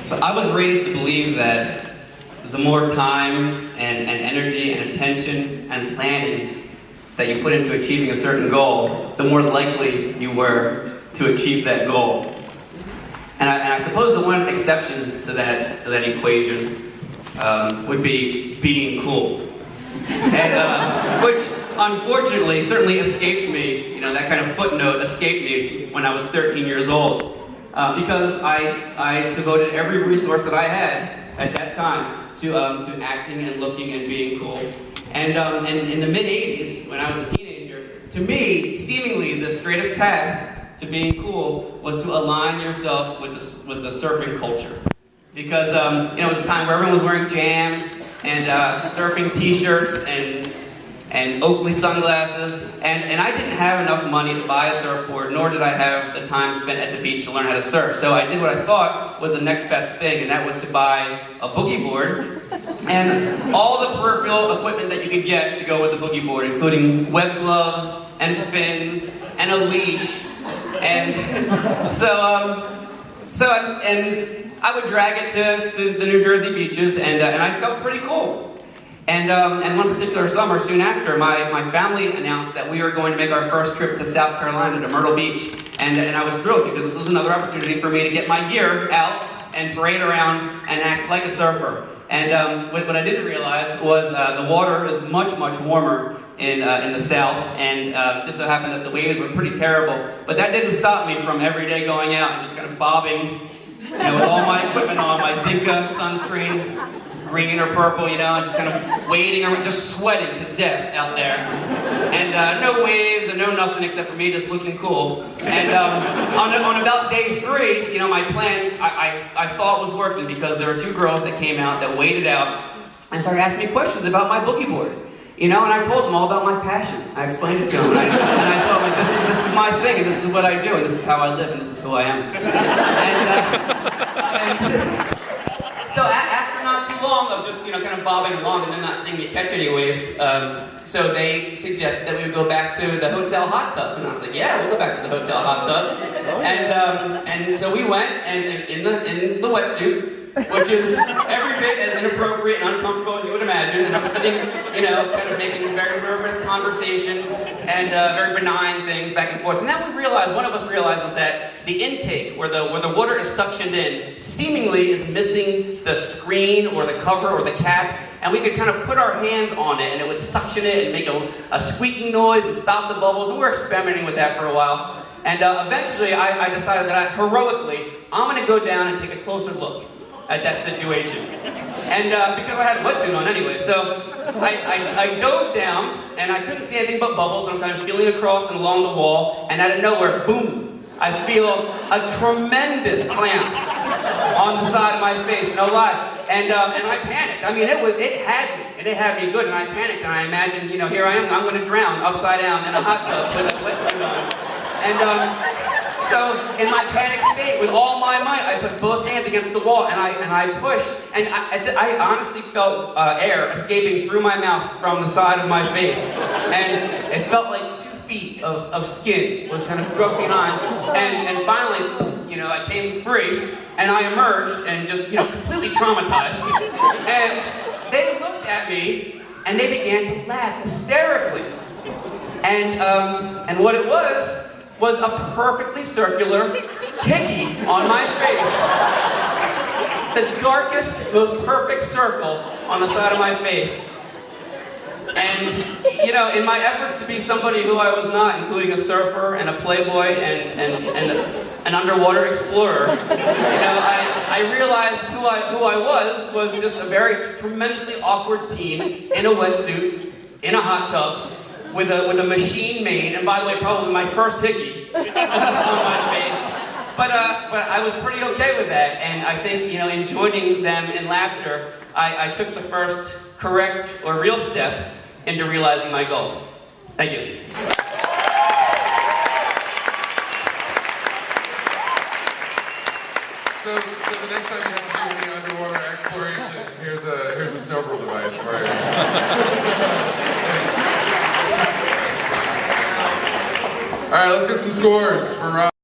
So I was raised to believe that the more time and energy and attention and planning that you put into achieving a certain goal, the more likely you were to achieve that goal. And I suppose the one exception to that equation would be being cool. And which unfortunately certainly escaped me, you know, that kind of footnote escaped me when I was 13 years old. Because I devoted every resource that I had at that time to acting and looking and being cool. And in the mid-'80s, when I was a teenager, to me, seemingly the straightest path to being cool was to align yourself with the surfing culture. Because you know, it was a time where everyone was wearing jams and surfing t-shirts and Oakley sunglasses, and I didn't have enough money to buy a surfboard, nor did I have the time spent at the beach to learn how to surf. So I did what I thought was the next best thing, and that was to buy a boogie board and all the peripheral equipment that you could get to go with the boogie board, including web gloves and fins and a leash. And and I would drag it to the New Jersey beaches, and I felt pretty cool. And one particular summer, soon after, my family announced that we were going to make our first trip to South Carolina, to Myrtle Beach. And I was thrilled because this was another opportunity for me to get my gear out and parade around and act like a surfer. And what I didn't realize was the water is much, much warmer in the South, and just so happened that the waves were pretty terrible. But that didn't stop me from every day going out and just kind of bobbing, you know, with all my equipment on, my Zinca sunscreen, green or purple, you know, and just kind of wading around, just sweating to death out there. And no waves and no nothing except for me just looking cool. And on about day 3, you know, my plan, I thought was working because there were 2 girls that came out that waded out and started asking me questions about my boogie board. You know, and I told them all about my passion. I explained it to them, and I told them, like, this is my thing, and this is what I do, and this is how I live, and this is who I am. So after not too long of just, you know, kind of bobbing along and then not seeing me catch any waves, so they suggested that we would go back to the hotel hot tub, and I was like, yeah, we'll go back to the hotel hot tub. And so we went, and in the wetsuit, which is every bit as inappropriate and uncomfortable as you would imagine. And I'm sitting, you know, kind of making very nervous conversation and very benign things back and forth. And then one of us realizes that the intake, where the water is suctioned in, seemingly is missing the screen or the cover or the cap. And we could kind of put our hands on it and it would suction it and make a squeaking noise and stop the bubbles. And we were experimenting with that for a while. And eventually I decided that heroically, I'm going to go down and take a closer look at that situation. And because I had a wetsuit on anyway, so I dove down and I couldn't see anything but bubbles, and I'm kind of feeling across and along the wall, and out of nowhere, boom, I feel a tremendous clamp on the side of my face, no lie. And I panicked. I mean, it had me good, and I panicked, and I imagined, you know, here I am, I'm gonna drown upside down in a hot tub with a wetsuit on. And so, in my panic state, with all my might, I put both hands against the wall and I pushed. And I honestly felt air escaping through my mouth from the side of my face. And it felt like 2 feet of skin was kind of drug behind. And finally, you know, I came free and I emerged and just, you know, completely traumatized. And they looked at me and they began to laugh hysterically. And what it was a perfectly circular hickey on my face. The darkest, most perfect circle on the side of my face. And, you know, in my efforts to be somebody who I was not, including a surfer and a playboy and an underwater explorer, you know, I realized who I was just a very tremendously awkward teen in a wetsuit, in a hot tub, with a machine made, and by the way, probably my first hickey on my face. But I was pretty okay with that, and I think, you know, in joining them in laughter, I took the first correct or real step into realizing my goal. Thank you. So the next time you have to do any underwater exploration, here's a snowball device for you. All right, let's get some scores for Rob.